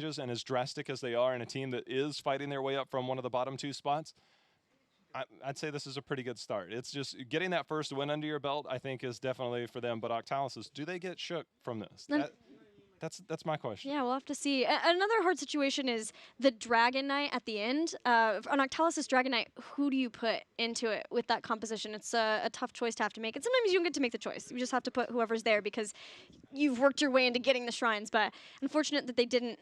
changes and as drastic as they are in a team that is fighting their way up from one of the bottom 2 spots, I'd say this is a pretty good start. It's just getting that first win under your belt, I think, is definitely for them. But Octalysis, do they get shook from this? That's my question. Yeah, we'll have to see. Another hard situation is the Dragon Knight at the end. On Octalysis Dragon Knight, who do you put into it with that composition? It's a tough choice to have to make. And sometimes you don't get to make the choice. You just have to put whoever's there because you've worked your way into getting the shrines. But unfortunate that they didn't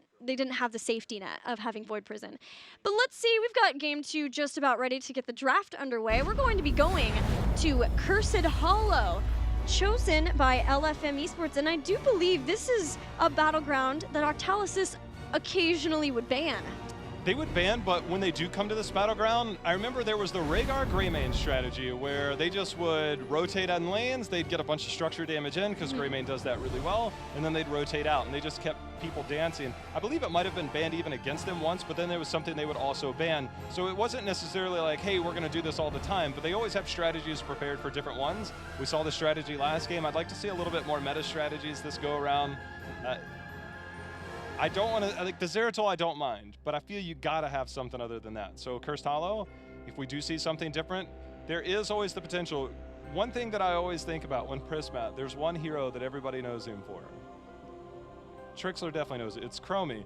have the safety net of having Void Prison. But let's see, we've got game 2 just about ready to get the draft underway. We're going to be going to Cursed Hollow, chosen by LFM Esports, and I do believe this is a battleground that Octalysis occasionally would ban. They would ban, but when they do come to this battleground, I remember there was the Rhaegar Greymane strategy where they just would rotate on lanes, they'd get a bunch of structure damage in because Greymane does that really well, and then they'd rotate out, and they just kept people dancing. I believe it might have been banned even against them once, but then there was something they would also ban. So it wasn't necessarily like, hey, we're going to do this all the time, but they always have strategies prepared for different ones. We saw the strategy last game. I'd like to see a little bit more meta strategies this go around. I don't want to, like the Zeratul I don't mind, but I feel you gotta have something other than that. So Cursed Hollow, if we do see something different, there is always the potential. One thing that I always think about when Prismat, there's one hero that everybody knows him for. Trixler definitely knows it. It's Chromie.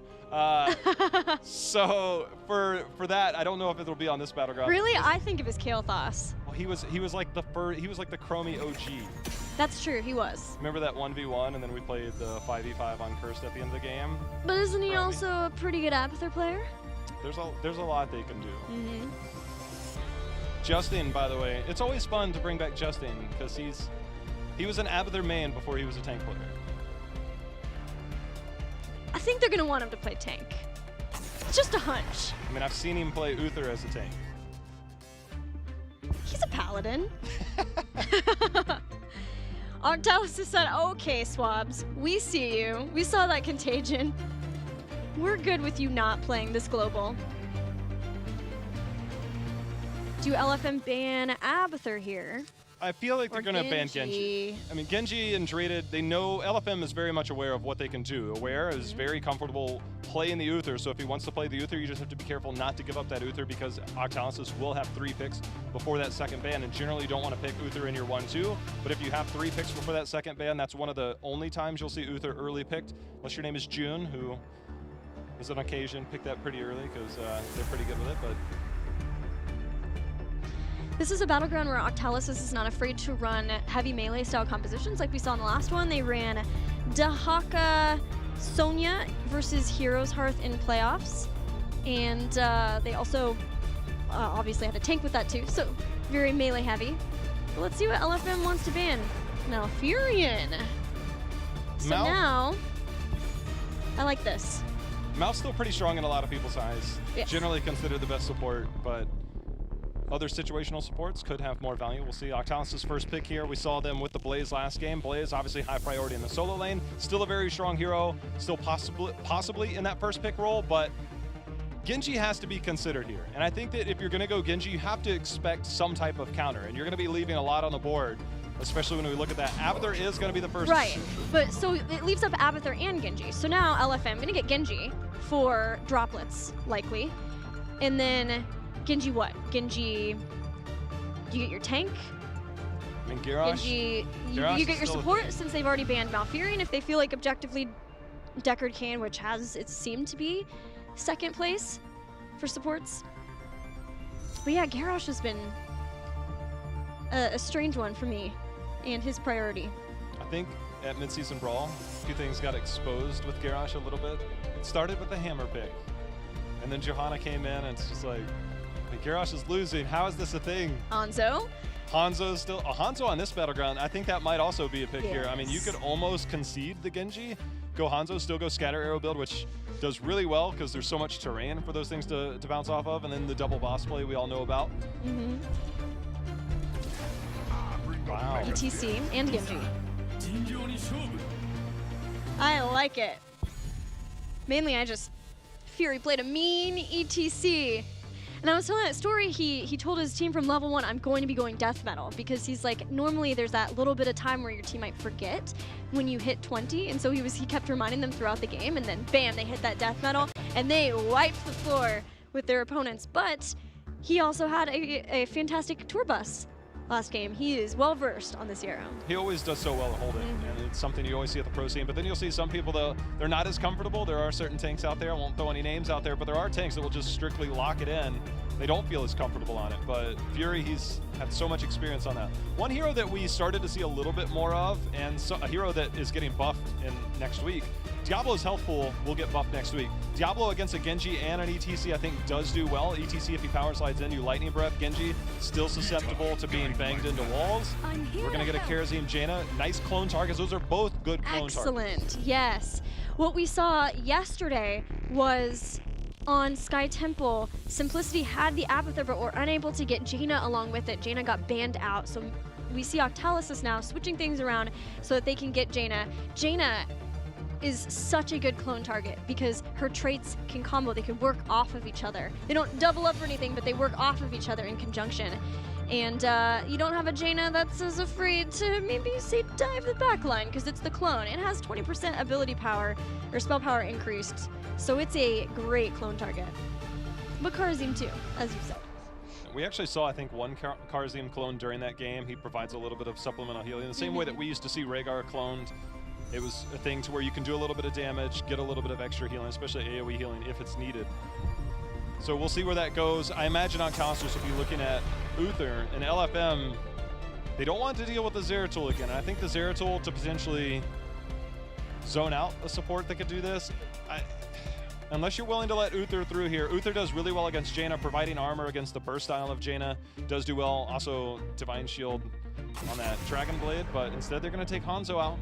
So for that, I don't know if it'll be on this battleground. Really, I think of his Kael'thas. Well, he was like the Chromie OG. That's true, he was. Remember that 1v1 and then we played the 5v5 on Cursed at the end of the game? But isn't he also a pretty good Abathur player? There's a lot they can do. Justin, by the way, it's always fun to bring back Justin because he was an Abathur main before he was a tank player. I think they're gonna want him to play tank. It's just a hunch. I mean, I've seen him play Uther as a tank. He's a paladin. Octalysis said, okay, Swabs, we see you. We saw that contagion. We're good with you not playing this global. Do LFM ban Abathur here? I feel like they're going to ban Genji. I mean, Genji and Draded, they know LFM is very much aware of what they can do. Aware is very comfortable playing the Uther, so if he wants to play the Uther, you just have to be careful not to give up that Uther because Octalysis will have 3 picks before that second ban, and generally you don't want to pick Uther in your 1-2, but if you have 3 picks before that second ban, that's one of the only times you'll see Uther early picked, unless your name is June, who is on occasion picked that pretty early because they're pretty good with it, but this is a battleground where Octalysis is not afraid to run heavy melee style compositions like we saw in the last one. They ran Dahaka Sonya versus Heroes Hearth in playoffs. And they also obviously had a tank with that too, so very melee heavy. But let's see what LFM wants to ban. Malfurion. So now, I like this. Mal's still pretty strong in a lot of people's eyes. Yes. Generally considered the best support, but other situational supports could have more value. We'll see. Octalysis' first pick here. We saw them with the Blaze last game. Blaze, obviously high priority in the solo lane. Still a very strong hero. Still possibly in that first pick role, but Genji has to be considered here. And I think that if you're going to go Genji, you have to expect some type of counter. And you're going to be leaving a lot on the board, especially when we look at that. Abathur is going to be the first. Right, but so it leaves up Abathur and Genji. So now LFM going to get Genji for droplets, likely. And then Genji what? Genji, you get your tank? I mean, Garrosh. Genji, you get your support since they've already banned Malfurion. If they feel like objectively Deckard can, which has, it seemed to be, second place for supports. But yeah, Garrosh has been a strange one for me and his priority. I think at midseason brawl, a few things got exposed with Garrosh a little bit. It started with the hammer pick, and then Johanna came in, and it's just like, Garrosh is losing. How is this a thing? Hanzo. Hanzo's still a Hanzo on this battleground. I think that might also be a pick here. I mean, you could almost concede the Genji, go Hanzo, still go scatter arrow build, which does really well because there's so much terrain for those things to bounce off of, and then the double boss play we all know about. Wow. ETC and Genji. I like it. Mainly, I just Fury played a mean ETC. And I was telling that story, he told his team from level 1, I'm going to be going death metal, because he's like, normally there's that little bit of time where your team might forget when you hit 20, and so he kept reminding them throughout the game, and then bam, they hit that death metal, and they wiped the floor with their opponents. But he also had a fantastic tour bus last game. He is well versed on this hero. He always does so well to hold it, and it's something you always see at the pro scene. But then you'll see some people, though, they're not as comfortable. There are certain tanks out there, I won't throw any names out there, but there are tanks that will just strictly lock it in. They don't feel as comfortable on it, but Fury, he's had so much experience on that. One hero that we started to see a little bit more of, and a hero that is getting buffed in next week, Diablo's health pool will get buffed next week. Diablo against a Genji and an ETC, I think, does do well. ETC, if he power slides in, you Lightning Breath. Genji, still susceptible to being banged into walls. We're going to get a Karazim Jaina. Nice clone targets. Those are both good clone targets. Excellent, yes. What we saw yesterday was on Sky Temple, Simplicity had the Abathur, but were unable to get Jaina along with it. Jaina got banned out, so we see Octalysis now switching things around so that they can get Jaina. Jaina is such a good clone target because her traits can combo. They can work off of each other. They don't double up or anything, but they work off of each other in conjunction. And you don't have a Jaina that's as afraid to maybe say dive the backline because it's the clone. It has 20% ability power or spell power increased, so it's a great clone target. But Karazim too, as you said. We actually saw, I think, one Karazim clone during that game. He provides a little bit of supplemental healing. The same way that we used to see Rhaegar cloned. It was a thing to where you can do a little bit of damage, get a little bit of extra healing, especially AoE healing if it's needed. So we'll see where that goes. I imagine on Octalysis, if you're looking at Uther and LFM, they don't want to deal with the Zeratul again. I think the Zeratul to potentially zone out a support that could do this. Unless you're willing to let Uther through here. Uther does really well against Jaina, providing armor against the burst style of Jaina. Does do well, also Divine Shield on that Dragon Blade, but instead they're going to take Hanzo out.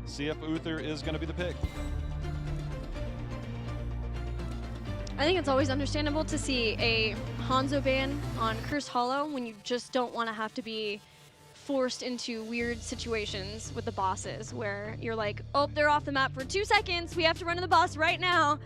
See if Uther is going to be the pick. I think it's always understandable to see a Hanzo ban on Cursed Hollow when you just don't want to have to be forced into weird situations with the bosses where you're like, oh, they're off the map for 2 seconds. We have to run to the boss right now.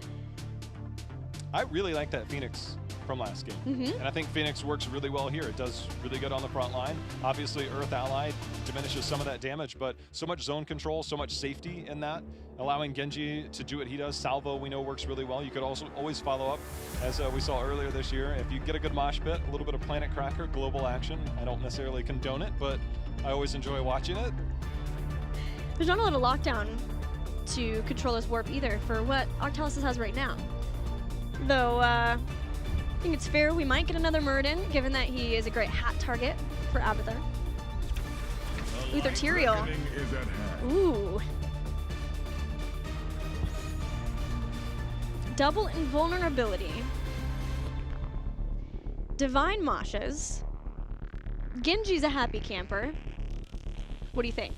I really like that Phoenix from last game. And I think Phoenix works really well here. It does really good on the front line. Obviously, Earth Ally diminishes some of that damage, but so much zone control, so much safety in that, allowing Genji to do what he does. Salvo, we know, works really well. You could also always follow up, as we saw earlier this year. If you get a good mosh pit, a little bit of Planet Cracker, global action. I don't necessarily condone it, but I always enjoy watching it. There's not a lot of lockdown to control this warp either for what Octalysis has right now. Though, I think it's fair we might get another Muradin, given that he is a great hat target for Abathur. Uther Tyrael. Ooh. Double invulnerability. Divine Moshes. Genji's a happy camper. What do you think?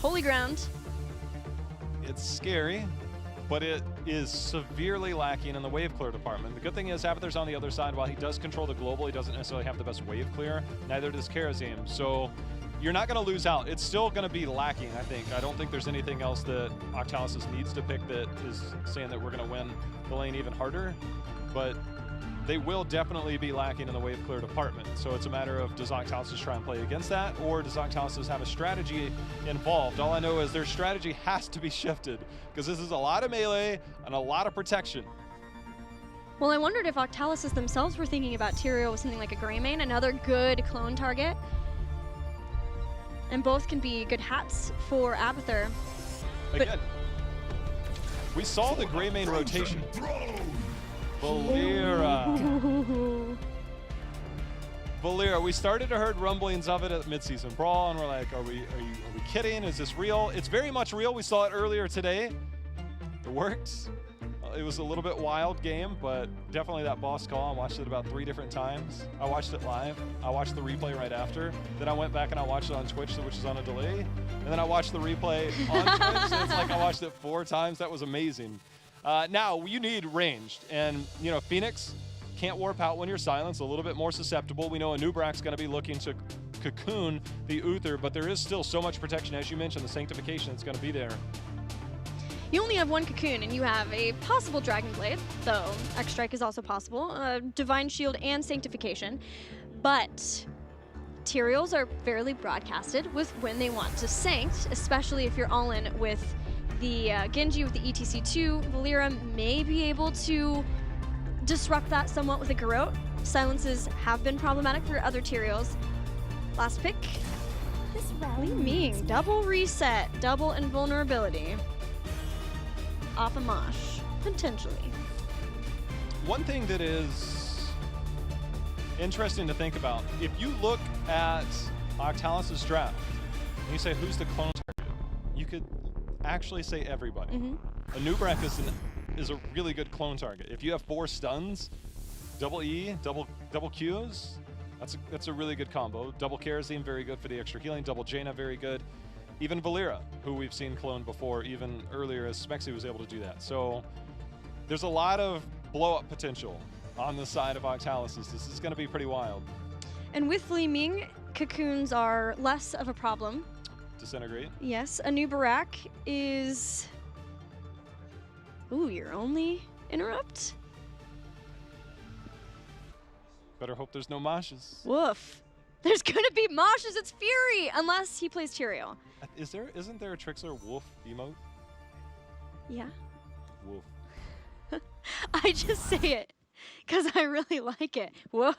Holy ground. It's scary, but it is severely lacking in the wave clear department. The good thing is Abathur's on the other side. While he does control the global, he doesn't necessarily have the best wave clear. Neither does Karazim. So you're not going to lose out. It's still going to be lacking, I think. I don't think there's anything else that Octalysis needs to pick that is saying that we're going to win the lane even harder. But they will definitely be lacking in the wave clear department. So it's a matter of, does Octalysis try and play against that, or does Octalysis have a strategy involved? All I know is their strategy has to be shifted, because this is a lot of melee and a lot of protection. Well, I wondered if Octalysis themselves were thinking about Tyrael with something like a Greymane, another good clone target. And both can be good hats for Abathur. Again, we saw the Greymane rotation. Valeera, we started to heard rumblings of it at midseason brawl, and we're like, are we kidding? Is this real? It's very much real. We saw it earlier today. It works. It was a little bit wild game, but definitely that boss call. I watched it about 3 different times. I watched it live. I watched the replay right after. Then I went back and I watched it on Twitch, which is on a delay. And then I watched the replay on Twitch, so it's like I watched it 4 times. That was amazing. Now, you need ranged. And, you know, Phoenix can't warp out when you're silenced, a little bit more susceptible. We know Anubrak's going to be looking to cocoon the Uther, but there is still so much protection. As you mentioned, the sanctification that's going to be there. You only have one Cocoon, and you have a possible Dragon Blade, though X-Strike is also possible, Divine Shield, and Sanctification. But Tyraels are fairly broadcasted with when they want to Sanct, especially if you're all in with the Genji with the ETC2. Valeera may be able to disrupt that somewhat with a Garrote. Silences have been problematic for other Tyraels. Last pick. Li Ming, double reset, double invulnerability. Off a Mosh, potentially. One thing that is interesting to think about, if you look at Octalysis draft, and you say, who's the clone target? You could actually say everybody. A Nubrak is a really good clone target. If you have 4 stuns, double E, double Qs, that's a really good combo. Double Kerosene, very good for the extra healing. Double Jaina, very good. Even Valeera, who we've seen cloned before, even earlier as Smexy was able to do that. So there's a lot of blow-up potential on the side of Octalysis. This is going to be pretty wild. And with Li Ming, Cocoons are less of a problem. Disintegrate. Yes, a new Barak is... Ooh, your only interrupt? Better hope there's no Moshes. Woof. There's gonna be Moshes, it's Fury! Unless he plays Tyrael. Isn't there a Trixler Wolf emote? Yeah. Wolf. I just say it, because I really like it. Woof.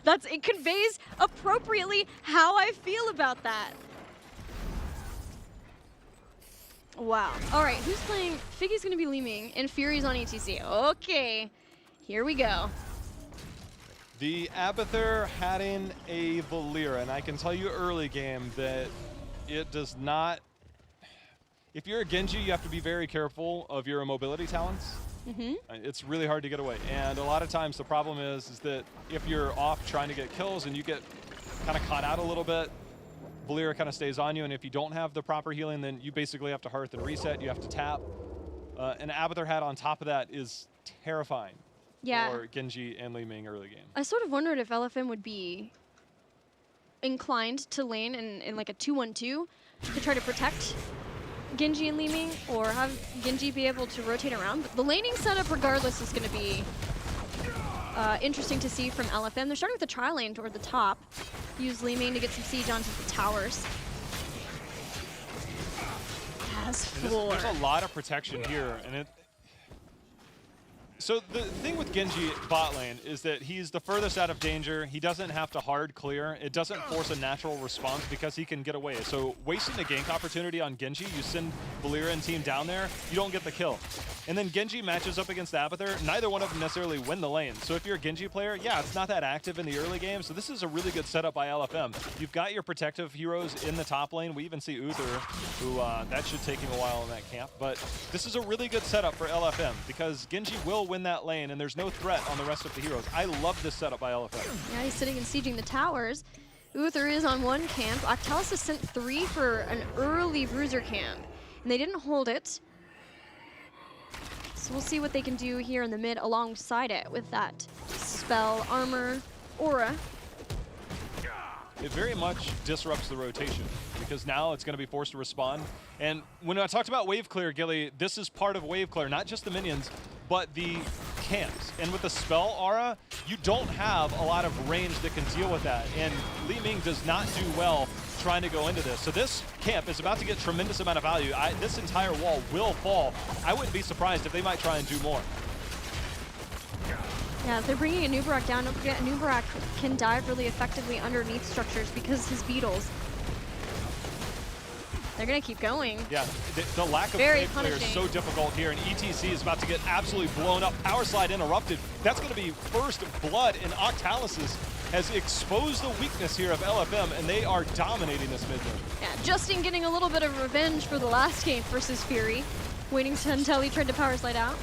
It conveys appropriately how I feel about that. Wow. All right, who's playing? Figgy's gonna be Li Ming, and Fury's on ETC. Okay, here we go. The Abathur had in a Valeera, and I can tell you early game that it does not... If you're a Genji, you have to be very careful of your mobility talents. It's really hard to get away, and a lot of times the problem is that if you're off trying to get kills and you get kind of caught out a little bit, Valeera kind of stays on you, and if you don't have the proper healing, then you basically have to hearth and reset. You have to tap. And Abathur hat on top of that is terrifying for Genji and Li Ming early game. I sort of wondered if LFM would be inclined to lane in like a 2-1-2 to try to protect Genji and Li Ming, or have Genji be able to rotate around. But the laning setup, regardless, is going to be interesting to see from LFM. They're starting with the tri-lane toward the top. Use Li Ming to get some siege onto the towers. Has 4. There's a lot of protection here, and so the thing with Genji bot lane is that he's the furthest out of danger. He doesn't have to hard clear. It doesn't force a natural response because he can get away. So wasting a gank opportunity on Genji, you send Valeera and team down there, you don't get the kill. And then Genji matches up against Abathur. Neither one of them necessarily win the lane. So if you're a Genji player, yeah, it's not that active in the early game. So this is a really good setup by LFM. You've got your protective heroes in the top lane. We even see Uther, who that should take him a while in that camp. But this is a really good setup for LFM because Genji will win that lane, and there's no threat on the rest of the heroes. I love this setup by LFM. Yeah, he's sitting and sieging the towers. Uther is on 1 camp. Octalysis sent 3 for an early bruiser camp, and they didn't hold it. So we'll see what they can do here in the mid alongside it with that spell, armor, aura. It very much disrupts the rotation because now it's going to be forced to respond. And when I talked about wave clear, Gilly, this is part of wave clear, not just the minions, but the camps. And with the spell aura, you don't have a lot of range that can deal with that. And Li Ming does not do well trying to go into this. So this camp is about to get tremendous amount of value. This entire wall will fall. I wouldn't be surprised if they might try and do more. Yeah, if they're bringing a Nubarak down, don't forget, a Nubarak can dive really effectively underneath structures because his beetles. They're going to keep going. Yeah, the lack of wave clear is so difficult here, and ETC is about to get absolutely blown up. Power slide interrupted. That's going to be first blood, and Octalysis has exposed the weakness here of LFM, and they are dominating this mid lane. Yeah, Justin getting a little bit of revenge for the last game versus Fury, waiting until he tried to power slide out,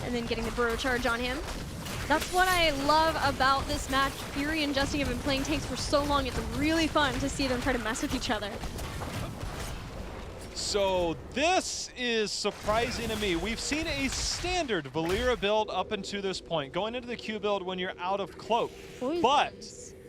and then getting the burrow charge on him. That's what I love about this match. Fury and Justin have been playing tanks for so long. It's really fun to see them try to mess with each other. So this is surprising to me. We've seen a standard Valeera build up until this point, going into the Q build when you're out of cloak. Poisons. But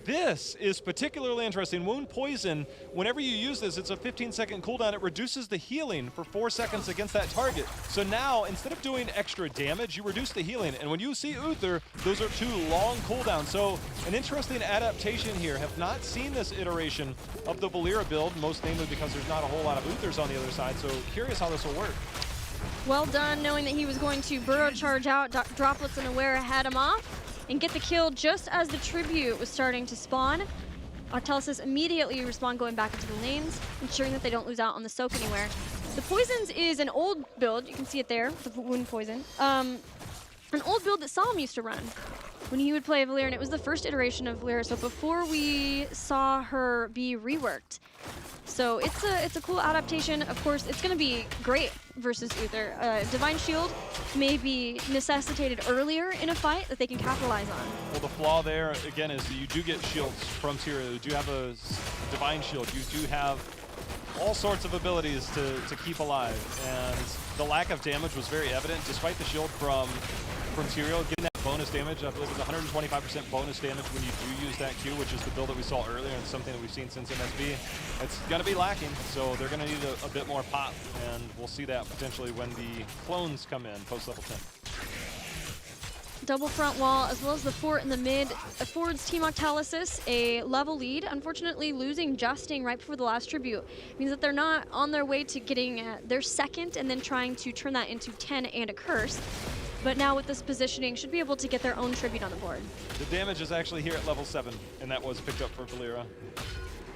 This is particularly interesting. Wound Poison, whenever you use this, it's a 15-second cooldown. It reduces the healing for 4 seconds against that target. So now, instead of doing extra damage, you reduce the healing. And when you see Uther, those are 2 long cooldowns. So an interesting adaptation here. Have not seen this iteration of the Valeera build, most namely because there's not a whole lot of Uthers on the other side. So curious how this will work. Well done, knowing that he was going to burrow charge out. Droplets and Aware had him off and get the kill just as the tribute was starting to spawn. Octalysis immediately respawn, going back into the lanes, ensuring that they don't lose out on the soak anywhere. The Poisons is an old build, you can see it there, the Wound Poison. An old build that Solemn used to run when he would play Valeera, and it was the first iteration of Valeera, so before we saw her be reworked. So it's a cool adaptation. Of course, it's going to be great versus Uther. Divine Shield may be necessitated earlier in a fight that they can capitalize on. Well, the flaw there, again, is that you do get shields from Tyria. You do have a Divine Shield. You do have all sorts of abilities to keep alive. And the lack of damage was very evident, despite the shield from Tyria getting that bonus damage. I believe it's 125% bonus damage when you do use that Q, which is the build that we saw earlier and something that we've seen since MSB. It's going to be lacking, so they're going to need a bit more pop, and we'll see that potentially when the clones come in post-level 10. Double front wall, as well as the fort in the mid, affords Team Octalysis a level lead. Unfortunately, losing Justing right before the last tribute means that they're not on their way to getting their second and then trying to turn that into 10 and a curse. But now with this positioning, should be able to get their own tribute on the board. The damage is actually here at level 7, and that was picked up for Valeera.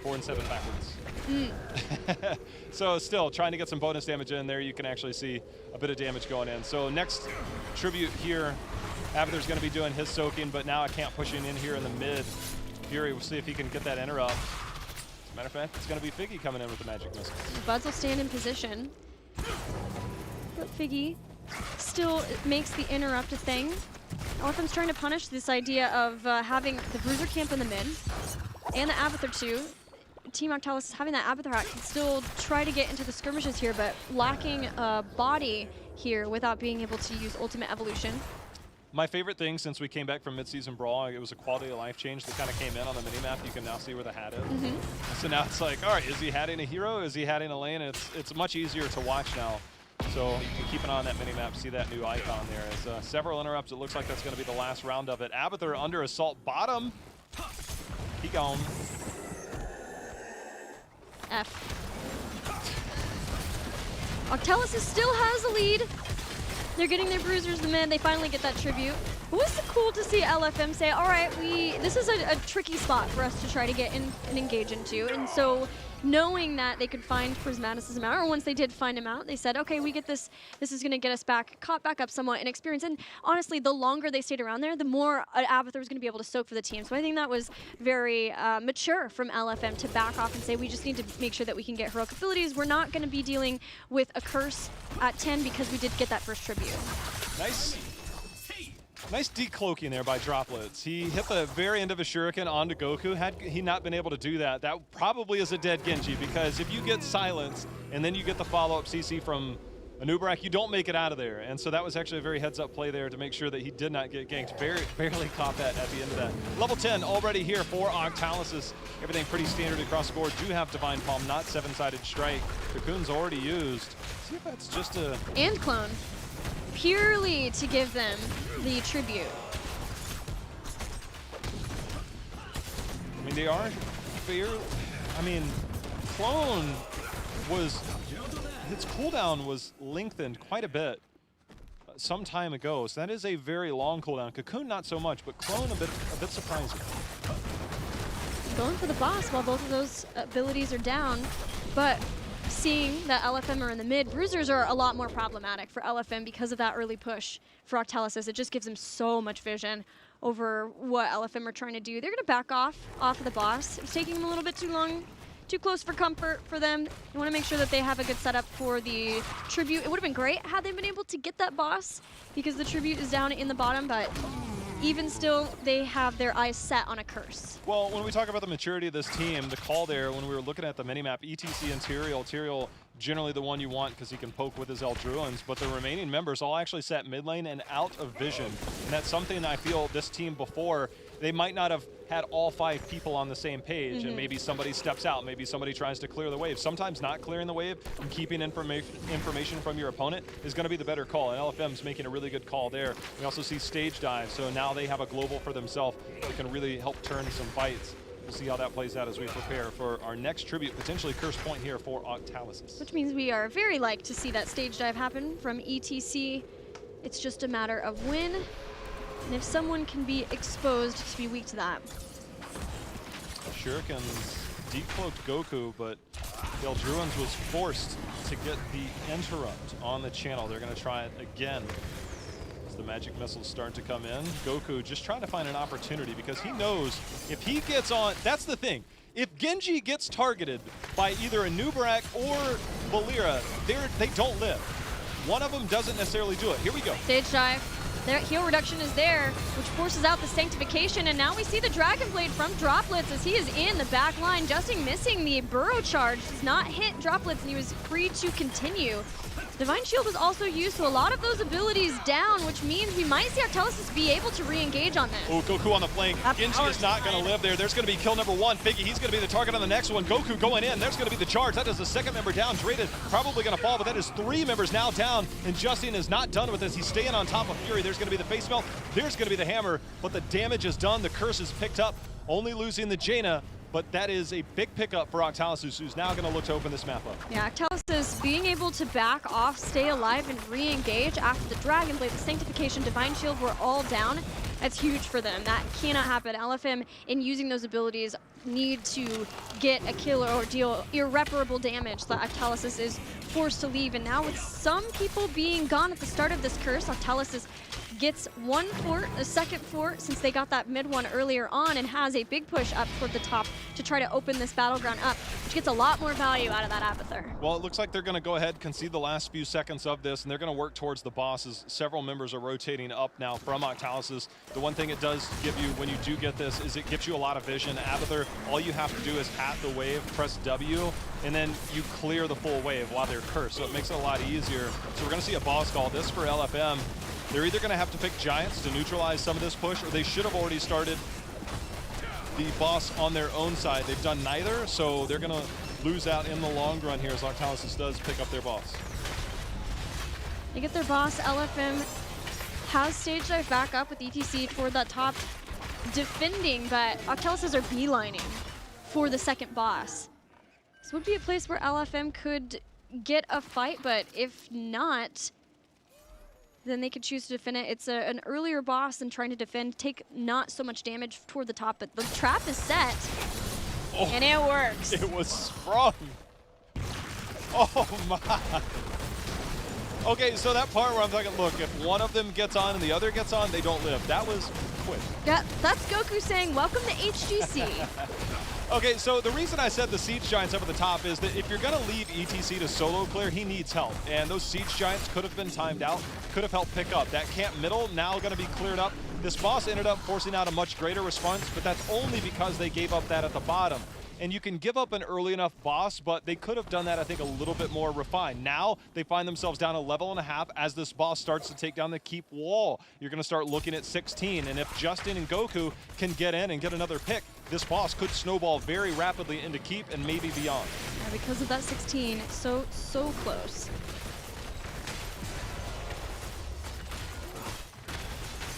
4 and 7 backwards. So still, trying to get some bonus damage in there, you can actually see a bit of damage going in. So next tribute here, Abathur's going to be doing his soaking, but now I can't pushing in here in the mid. Fury, we'll see if he can get that interrupt. As a matter of fact, it's going to be Figgy coming in with the magic missile. Buds will stand in position. But Figgy still makes the interrupt a thing. LFM's trying to punish this idea of having the Bruiser camp in the mid and the Abathur too. Team Octalysis having that Abathur hack can still try to get into the skirmishes here, but lacking a body here without being able to use ultimate evolution. My favorite thing since we came back from mid-season brawl, it was a quality of life change that kind of came in on the minimap. You can now see where the hat is. So now it's like, all right, is he hatting a hero? Is he hatting a lane? It's much easier to watch now. So you can keep an eye on that minimap, see that new icon there. As several interrupts, it looks like that's going to be the last round of it. Abathur under assault bottom. He gone. F. Octalysis still has a lead. They're getting their bruisers the mid. They finally get that tribute. It was cool to see LFM say, all right, this is a tricky spot for us to try to get in and engage into. And so knowing that they could find Prismatic's out, or once they did find him out, they said, okay, we get this. This is going to get us caught back up somewhat in experience. And honestly, the longer they stayed around there, the more Abathur was going to be able to soak for the team. So I think that was very mature from LFM to back off and say, we just need to make sure that we can get heroic abilities. We're not going to be dealing with a curse at 10 because we did get that first tribute. Nice decloaking there by Droplets. He hit the very end of a shuriken onto Goku. Had he not been able to do that, that probably is a dead Genji, because if you get silenced and then you get the follow-up CC from Anubarak, you don't make it out of there. And so that was actually a very heads-up play there to make sure that he did not get ganked. Barely caught that at the end of that. Level 10 already here for Octalysis. Everything pretty standard across the board. Do have Divine Palm, not 7-sided strike. Cocoon's already used. See if that's just a... And Clone. Purely to give them the tribute. I mean, they are fair. I mean, Clone was... Its cooldown was lengthened quite a bit some time ago, so that is a very long cooldown. Cocoon not so much, but Clone a bit surprising. Going for the boss while both of those abilities are down, but seeing that LFM are in the mid, bruisers are a lot more problematic for LFM because of that early push for Octalysis. It just gives them so much vision over what LFM are trying to do. They're going to back off of the boss. It's taking them a little bit too long. Too close for comfort for them. They want to make sure that they have a good setup for the tribute. It would have been great had they been able to get that boss because the tribute is down in the bottom, but even still, they have their eyes set on a curse. Well, when we talk about the maturity of this team, the call there, when we were looking at the minimap, ETC and Tyrael generally the one you want because he can poke with his Eldruins, but the remaining members all actually sat mid lane and out of vision. And that's something I feel this team before, they might not have had all 5 people on the same page, and maybe somebody steps out, maybe somebody tries to clear the wave. Sometimes not clearing the wave and keeping information from your opponent is going to be the better call, and LFM's making a really good call there. We also see stage dive, so now they have a global for themselves that can really help turn some fights. We'll see how that plays out as we prepare for our next tribute, potentially curse point here for Octalysis. Which means we are very like to see that stage dive happen from ETC. It's just a matter of when, and if someone can be exposed to be weak to that. Shurikens decloaked Goku, but Druins was forced to get the interrupt on the channel. They're going to try it again. The magic missiles start to come in. Goku just trying to find an opportunity because he knows if he gets on, that's the thing. If Genji gets targeted by either a Nubarak or Valera, they don't live. One of them doesn't necessarily do it. Here we go. Stage dive. Their heal reduction is there, which forces out the Sanctification, and now we see the Dragon Blade from Droplets as he is in the back line. Justin missing the Burrow charge, does not hit Droplets, and he was free to continue. Divine Shield was also used, so a lot of those abilities down, which means we might see Octalysis be able to re-engage on this. Oh, Goku on the flank. Genji is not going to live there. There's going to be kill number 1. Figgy, he's going to be the target on the next one. Goku going in. There's going to be the charge. That is the second member down. Draded probably going to fall, but that is 3 members now down, and Justin is not done with this. He's staying on top of Fury. There's going to be the face melt. There's going to be the hammer, but the damage is done. The curse is picked up, only losing the Jaina. But that is a big pickup for Octalysis, who's now going to look to open this map up. Yeah, Octalysis being able to back off, stay alive, and re-engage after the Dragon Blade, the Sanctification, Divine Shield were all down. That's huge for them. That cannot happen. LFM, in using those abilities, need to get a kill or deal irreparable damage. The Octalysis is forced to leave, and now with some people being gone at the start of this curse, Octalysis gets 1 fort, a second fort, since they got that mid one earlier on, and has a big push up toward the top to try to open this battleground up, which gets a lot more value out of that Abathur. Well, it looks like they're going to go ahead, concede the last few seconds of this, and they're going to work towards the bosses. Several members are rotating up now from Octalysis. The one thing it does give you when you do get this is it gives you a lot of vision. Abathur, all you have to do is hat the wave, press W, and then you clear the full wave while they're cursed, so it makes it a lot easier. So we're going to see a boss call. This for LFM. They're either going to have to pick Giants to neutralize some of this push, or they should have already started the boss on their own side. They've done neither, so they're going to lose out in the long run here as Octalysis does pick up their boss. They get their boss. LFM has stage dive back up with ETC toward that top, defending, but Octalysis are beelining for the second boss. This would be a place where LFM could get a fight, but if not, then they could choose to defend it. It's an earlier boss and trying to defend, take not so much damage toward the top, but the trap is set, and it works. It was sprung. Oh my. Okay, so that part where I'm thinking, look, if one of them gets on and the other gets on, they don't live. That was quick. Yeah, that's Goku saying, welcome to HGC. Okay, so the reason I said the Siege Giants up at the top is that if you're going to leave ETC to solo clear, he needs help. And those Siege Giants could have been timed out, could have helped pick up. That camp middle now going to be cleared up. This boss ended up forcing out a much greater response, but that's only because they gave up that at the bottom. And you can give up an early enough boss, but they could have done that, I think, a little bit more refined. Now they find themselves down a level and a half as this boss starts to take down the keep wall. You're going to start looking at 16, and if Justin and Goku can get in and get another pick, this boss could snowball very rapidly into keep and maybe beyond. Yeah, because of that 16, so close.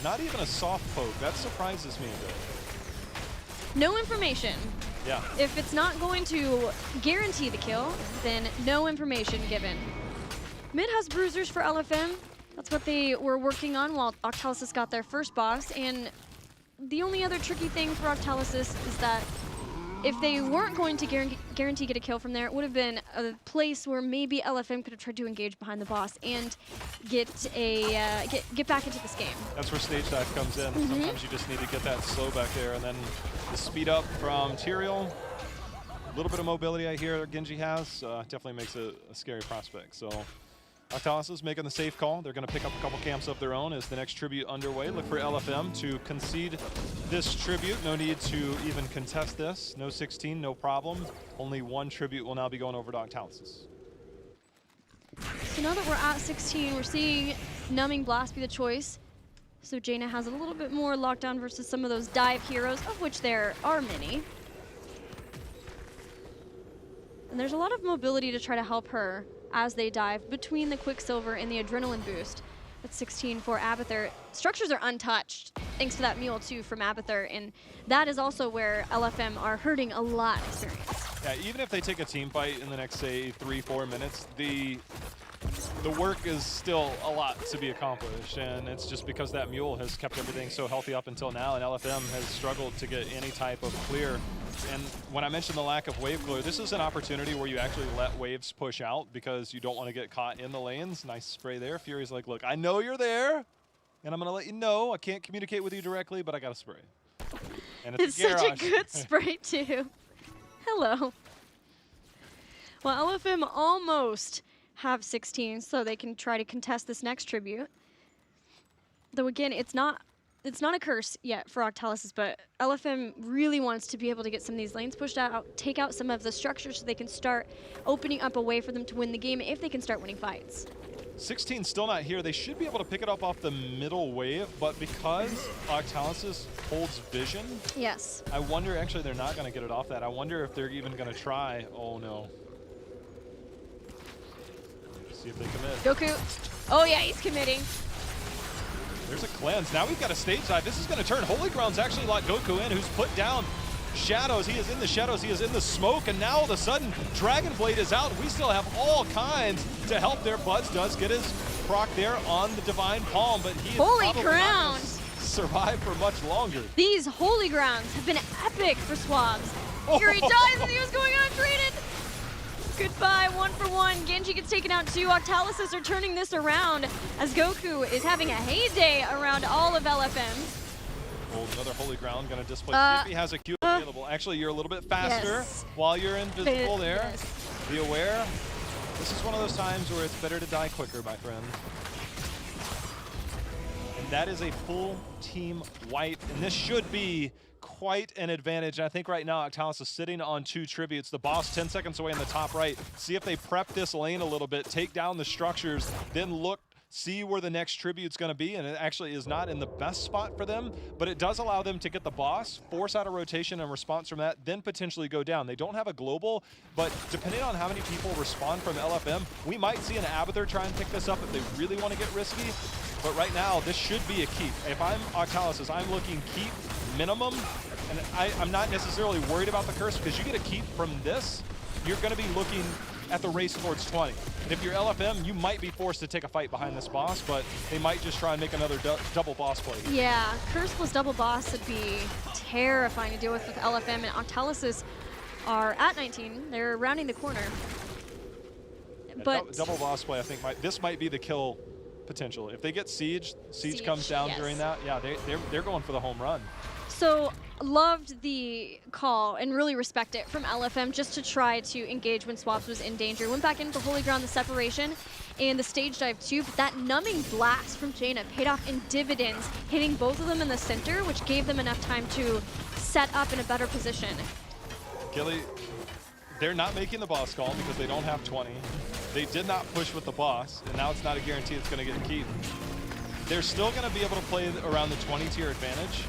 Not even a soft poke. That surprises me a bit. No information. Yeah. If it's not going to guarantee the kill, then no information given. Mid has bruisers for LFM. That's what they were working on while Octalysis got their first boss. And the only other tricky thing for Octalysis is that if they weren't going to guarantee get a kill from there, it would have been a place where maybe LFM could have tried to engage behind the boss and get back into this game. That's where stage dive comes in. Sometimes you just need to get that slow back there, and then the speed up from Tyrael. A little bit of mobility I hear Genji has definitely makes it a scary prospect. So Octalysis making the safe call. They're going to pick up a couple camps of their own as the next tribute underway. Look for LFM to concede this tribute. No need to even contest this. No 16, no problem. Only one tribute will now be going over to Octalysis. So now that we're at 16, we're seeing Numbing Blast be the choice. So Jaina has a little bit more lockdown versus some of those dive heroes, of which there are many. And there's a lot of mobility to try to help her as they dive between the Quicksilver and the Adrenaline boost. At 16 for Abathur. Structures are untouched, thanks to that mule too from Abathur, and that is also where LFM are hurting a lot of experience. Yeah, even if they take a team fight in the next, say, 3-4 minutes, the work is still a lot to be accomplished, and it's just because that mule has kept everything so healthy up until now, and LFM has struggled to get any type of clear. And when I mentioned the lack of wave clear, this is an opportunity where you actually let waves push out because you don't want to get caught in the lanes. Nice spray there. Fury's like, look, I know you're there, and I'm going to let you know. I can't communicate with you directly, but I got a spray. And It's such a good spray, too. Hello. Well, LFM almost have 16, so they can try to contest this next tribute. Though again, it's not a curse yet for Octalysis, but LFM really wants to be able to get some of these lanes pushed out, take out some of the structures so they can start opening up a way for them to win the game if they can start winning fights. 16 still not here. They should be able to pick it up off the middle wave, but because Octalysis holds vision, yes, I wonder, actually they're not going to get it off that. I wonder if they're even going to try. Oh no. See if they commit. Goku. Oh yeah, he's committing. There's a cleanse. Now we've got a stage dive. This is going to turn. Holy Ground's actually locked Goku in, who's put down shadows. He is in the shadows. He is in the smoke. And now all of a sudden, Dragon Blade is out. We still have all kinds to help there. Buds does get his proc there on the Divine Palm, but he is Holy probably Ground not gonna survive for much longer. These Holy Grounds have been epic for Swabs. Oh. Fury dies as he was going untreated. Goodbye, 1-for-1. Genji gets taken out too. Octalysis are turning this around as Goku is having a heyday around all of LFM. Oh, another Holy Ground going to display. If he has a Q available. Actually, you're a little bit faster while you're invisible there. Yes. Be aware. This is one of those times where it's better to die quicker, my friend. And that is a full team wipe, and this should be quite an advantage. I think right now Octalysis is sitting on 2 tributes. The boss 10 seconds away in the top right. See if they prep this lane a little bit, take down the structures, then look, see where the next tribute's going to be, and it actually is not in the best spot for them, but it does allow them to get the boss, force out a rotation and response from that, then potentially go down. They don't have a global, but depending on how many people respond from LFM, we might see an Abathur try and pick this up if they really want to get risky, but right now this should be a keep. If I'm Octalysis, I'm looking keep minimum, and I'm not necessarily worried about the curse because you get a keep from this, you're going to be looking at the race towards 20. And if you're LFM, you might be forced to take a fight behind this boss, but they might just try and make another double boss play. Yeah, curse plus double boss would be terrifying to deal with LFM, and Octalysis are at 19. They're rounding the corner. Yeah, but double boss play, I think, this might be the kill potential. If they get Siege comes down during that, yeah, they're going for the home run. So loved the call and really respect it from LFM just to try to engage when Swabs was in danger. Went back into the Holy Ground, the separation, and the stage dive too, but that numbing blast from Jaina paid off in dividends, hitting both of them in the center, which gave them enough time to set up in a better position. Gilly, they're not making the boss call because they don't have 20. They did not push with the boss, and now it's not a guarantee it's going to get a keep. They're still going to be able to play around the 20 tier advantage,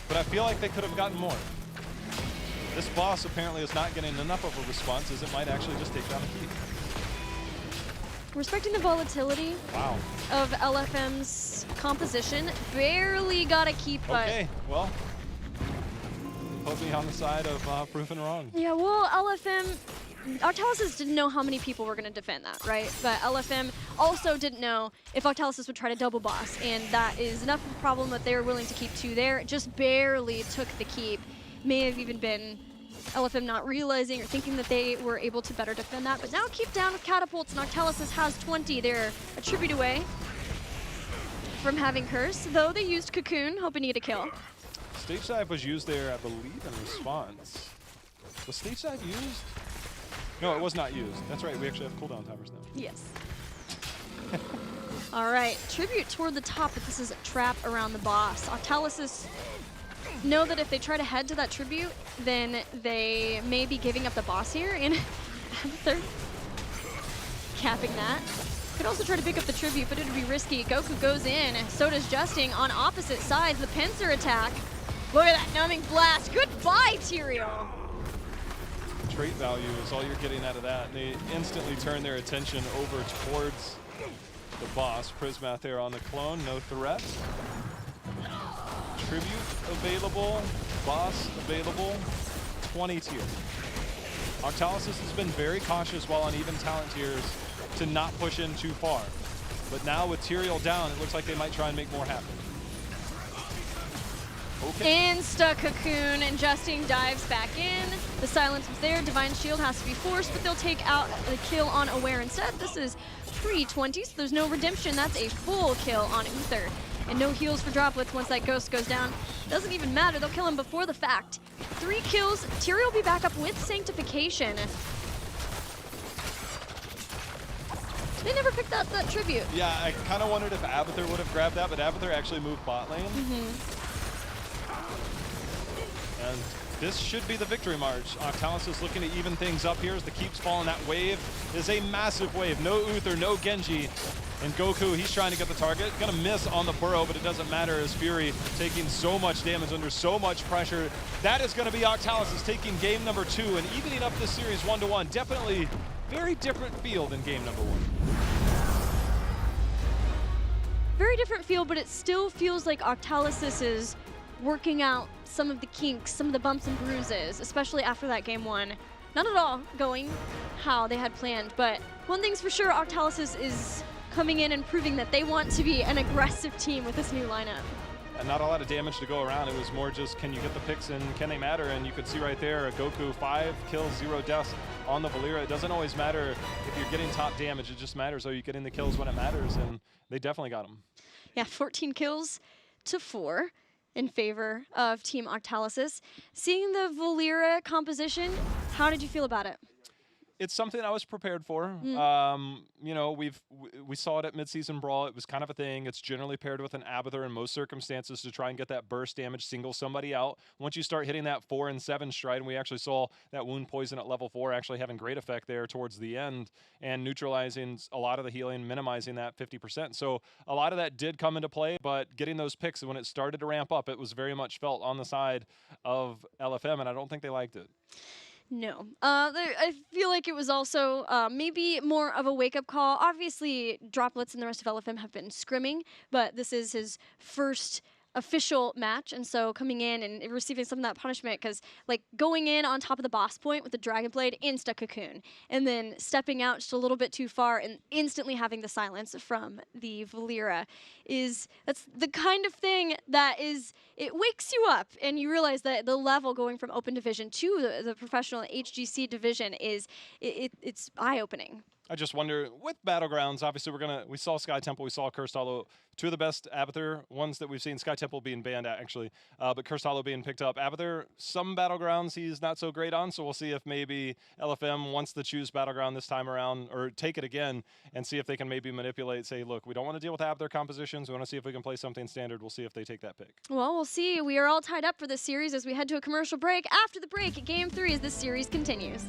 but I feel like they could have gotten more. This boss apparently is not getting enough of a response, as it might actually just take down a keep. Respecting the volatility of LFM's composition, barely got a keep, but... Okay, well, put me on the side of proven wrong. Yeah, well, LFM... Octalysis didn't know how many people were going to defend that, right? But LFM also didn't know if Octalysis would try to double boss, and that is enough of a problem that they were willing to keep 2 there. Just barely took the keep. May have even been LFM not realizing or thinking that they were able to better defend that. But now keep down with catapults, and Octalysis has 20. They're a tribute away from having Curse, though they used Cocoon, hoping to get a kill. Stage dive was used there, I believe, in response. Was stage dive used? No, it was not used. That's right, we actually have cooldown timers now. Yes. All right, tribute toward the top, but this is a trap around the boss. Octalysis know that if they try to head to that tribute, then they may be giving up the boss here, and they're capping that. Could also try to pick up the tribute, but it would be risky. Goku goes in, so does Justing on opposite sides. The pincer attack. Look at that numbing blast. Goodbye, Tyrael. Trait value is all you're getting out of that. And they instantly turn their attention over towards the boss. Prismath there on the clone, no threat. Tribute available, boss available, 20 tier. Octalysis has been very cautious while on even talent tiers to not push in too far. But now with Tyrael down, it looks like they might try and make more happen. Okay. Insta cocoon, and Justing dives back in. The silence was there. Divine Shield has to be forced, but they'll take out the kill on Aware instead. This is pre-20, so there's no redemption. That's a full kill on Uther. And no heals for Droplets once that Ghost goes down. Doesn't even matter. They'll kill him before the fact. 3 kills. Tyrael will be back up with Sanctification. They never picked out that tribute. Yeah, I kind of wondered if Abathur would have grabbed that, but Abathur actually moved bot lane. And this should be the victory march. Octalysis looking to even things up here as the keeps falling. That wave is a massive wave. No Uther, no Genji. And Goku, he's trying to get the target. Gonna miss on the burrow, but it doesn't matter as Fury taking so much damage under so much pressure. That is gonna be Octalysis taking game number 2 and evening up this series 1-1. Definitely very different feel than game number 1. Very different feel, but it still feels like Octalysis is working out some of the kinks, some of the bumps and bruises, especially after that game 1. Not at all going how they had planned, but one thing's for sure, Octalysis is coming in and proving that they want to be an aggressive team with this new lineup. And not a lot of damage to go around. It was more just, can you get the picks and can they matter? And you could see right there, Goku 5 kills, 0 deaths on the Valeera. It doesn't always matter if you're getting top damage. It just matters, are you getting the kills when it matters? And they definitely got them. Yeah, 14 kills to 4 in favor of Team Octalysis. Seeing the Valeera composition, how did you feel about it? It's something I was prepared for. You know, we saw it at Midseason Brawl. It was kind of a thing. It's generally paired with an Abathur in most circumstances to try and get that burst damage, single somebody out. Once you start hitting that 4 and 7 stride, and we actually saw that wound poison at level 4 actually having great effect there towards the end and neutralizing a lot of the healing, minimizing that 50%. So a lot of that did come into play, but getting those picks when it started to ramp up, it was very much felt on the side of LFM, and I don't think they liked it. No. I feel like it was also maybe more of a wake-up call. Obviously, Droplets and the rest of LFM have been scrimming, but this is his first official match, and so coming in and receiving some of that punishment, because like going in on top of the boss point with the Dragon Blade, insta cocoon, and then stepping out just a little bit too far and instantly having the silence from the Valeera that's the kind of thing that it wakes you up and you realize that the level going from open division to the professional HGC division it's eye-opening. I just wonder, with Battlegrounds, obviously we saw Sky Temple, we saw Cursed Hollow, 2 of the best Abathur ones that we've seen, Sky Temple being banned actually, but Cursed Hollow being picked up. Abathur, some Battlegrounds he's not so great on, so we'll see if maybe LFM wants to choose Battleground this time around, or take it again, and see if they can maybe manipulate, say, look, we don't want to deal with Abathur compositions, we want to see if we can play something standard, we'll see if they take that pick. Well, we'll see. We are all tied up for this series as we head to a commercial break. After the break, Game 3 as this series continues.